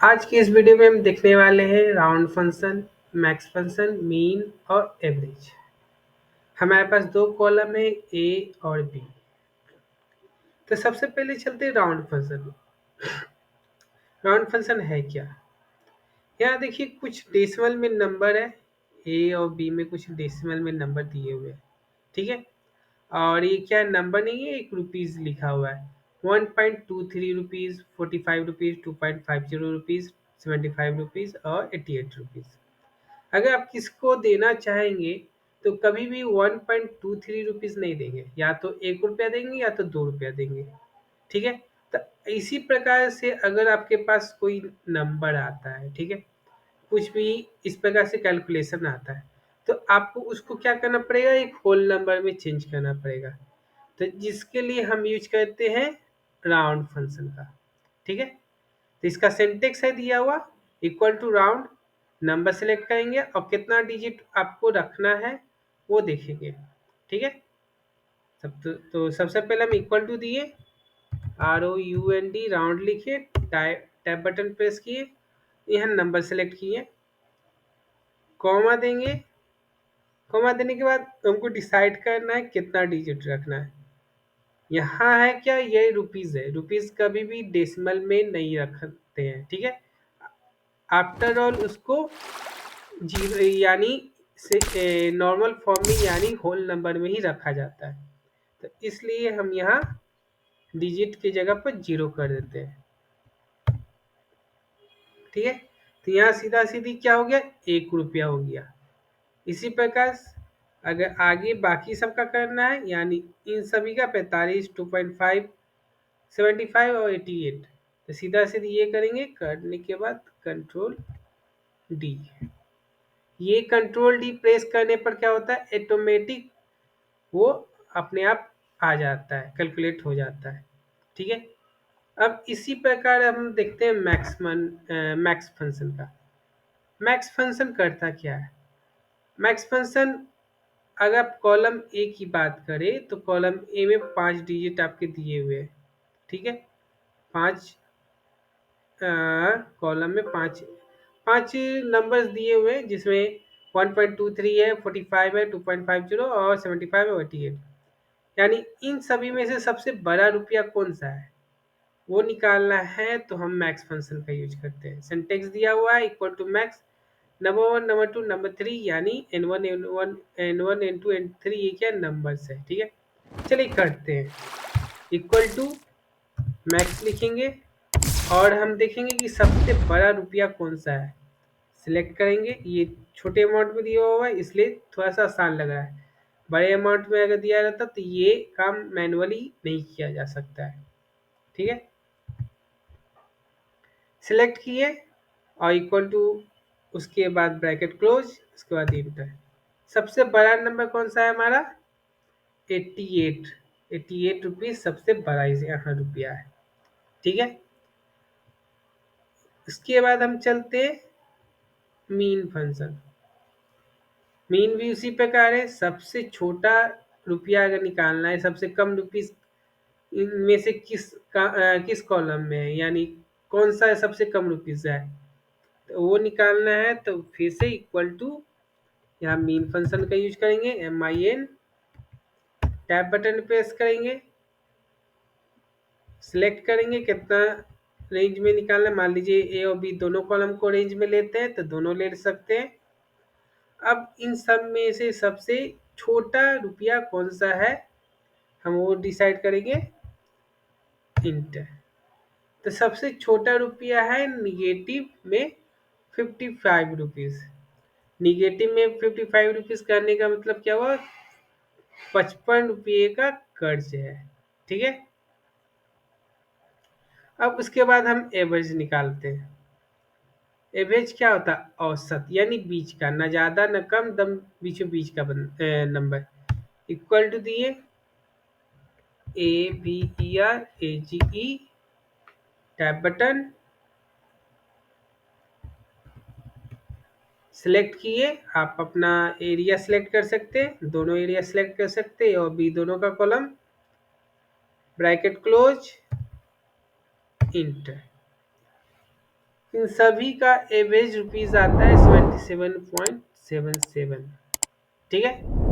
आज की इस वीडियो में हम देखने वाले हैं round function, max function, mean और एवरेज। हमारे पास दो कॉलम है ए और बी। तो सबसे पहले चलते हैं राउंड फंक्शन। राउंड फंक्शन है क्या? यहाँ देखिए कुछ डेसिमल में नंबर है, ए और बी में कुछ डेसिमल में नंबर दिए हुए हैं। ठीक है, और ये क्या नंबर नहीं है, एक रुपीज़ लिखा हुआ है। 1.23 रुपीज़, 45 रुपीज़, 2.50 रुपीज़, 75 रुपीज़ और 88 रुपीज़। अगर आप किसको देना चाहेंगे तो कभी भी 1.23 रुपीज़ नहीं देंगे, या तो 1 रुपया देंगे या तो 2 रुपया देंगे। ठीक है, तो इसी प्रकार से अगर आपके पास कोई नंबर आता है, ठीक है, कुछ भी इस प्रकार से कैलकुलेशन आता है, तो आपको उसको क्या करना पड़ेगा, एक होल नंबर में चेंज करना पड़ेगा। तो जिसके लिए हम यूज करते हैं राउंड फंक्शन का। ठीक है, तो इसका सिंटेक्स है दिया हुआ, equal to round, number select करेंगे और कितना डिजिट आपको रखना है वो देखेंगे। ठीक है, तो सबसे पहले हम इक्वल टू दिए, ROUND राउंड लिखे, टैब बटन प्रेस किए, यहाँ नंबर सेलेक्ट किए, कॉमा देंगे। कॉमा देने के बाद हमको डिसाइड करना है कितना डिजिट रखना है। यहाँ है क्या, ये रुपीज़ है, रुपीज़ कभी भी डेसिमल में नहीं रखते हैं। ठीक है, आफ्टर ऑल उसको जीरो यानी से नॉर्मल फॉर्म में यानी होल नंबर में ही रखा जाता है। तो इसलिए हम यहाँ डिजिट की जगह पर जीरो कर देते हैं। ठीक है, तो यहाँ सीधा सीधी क्या हो गया, 1 रुपया हो गया। इसी प्रकार अगर आगे बाकी सबका करना है, यानी इन सभी का 45, 2.5, 75 और 88, तो सीधा सीधी ये करेंगे। करने के बाद कंट्रोल डी, ये कंट्रोल डी प्रेस करने पर क्या होता है, ऑटोमेटिक वो अपने आप आ जाता है, कैलकुलेट हो जाता है। ठीक है, अब इसी प्रकार हम देखते हैं मैक्स फंक्शन का। मैक्स फंक्शन करता क्या है? मैक्स फंक्शन, अगर आप कॉलम ए की बात करें तो कॉलम ए में 5 डिजिट आपके दिए हुए हैं। ठीक है, पांच कॉलम में पांच पांच नंबर्स दिए हुए हैं, जिसमें 1.23 है, 45 है, 2.50 और 75 और 88। यानी इन सभी में से सबसे बड़ा रुपया कौन सा है वो निकालना है, तो हम मैक्स फंक्शन का यूज करते हैं। सिंटेक्स दिया हुआ है, equal to max, number one, number two, number three, यानी n1, n1, n1, n2, n3, ये क्या नंबर्स है। ठीक है, चलिए करते हैं। इक्वल टू मैक्स लिखेंगे और हम देखेंगे कि सबसे बड़ा रुपया कौन सा है, सिलेक्ट करेंगे। ये छोटे अमाउंट में दिया हुआ है इसलिए थोड़ा सा आसान लग रहा है, बड़े अमाउंट में अगर दिया रहता तो ये काम मैनुअली नहीं किया जा सकता है। ठीक है, सिलेक्ट किए और इक्वल टू, उसके बाद ब्रैकेट क्लोज, उसके बाद इंटर। सबसे बड़ा नंबर कौन सा है हमारा, 88। 88 रुपीज सबसे बड़ा इसे यहाँ रुपया है। ठीक है, उसके बाद हम चलते मीन फंक्शन। मीन भी उसी प्रकार है, सबसे छोटा रुपया अगर निकालना है, सबसे कम रुपीज इनमें से किस कॉलम में है, यानी कौन सा सबसे कम रुपीज है, तो वो निकालना है। तो फिर से इक्वल टू, यहाँ मीन फंक्शन का यूज करेंगे, MIN, टैब बटन प्रेस करेंगे, सिलेक्ट करेंगे कितना रेंज में निकालना है। मान लीजिए ए और बी दोनों कॉलम को रेंज में लेते हैं तो दोनों ले सकते हैं। अब इन सब में से सबसे छोटा रुपया कौन सा है हम वो डिसाइड करेंगे, इंटर। तो सबसे छोटा रुपया है निगेटिव में 55 रुपीज। निगेटिव में 55 रुपीज करने का मतलब क्या हुआ, 55 रुपये का कर्ज है। ठीक है, अब उसके बाद हम एवरेज निकालते हैं। एवरेज क्या होता है, औसत, यानी बीच का, न ज्यादा न कम, दम बीचों बीच का नंबर। इक्वल टू दिए, AVERAGE, टैब बटन, सिलेक्ट किए। आप अपना एरिया सिलेक्ट कर सकते हैं, दोनों एरिया सिलेक्ट कर सकते हैं, और बी दोनों का कॉलम, ब्रैकेट क्लोज, इंटर। इन सभी का एवरेज रुपीज आता है 77.77। ठीक है।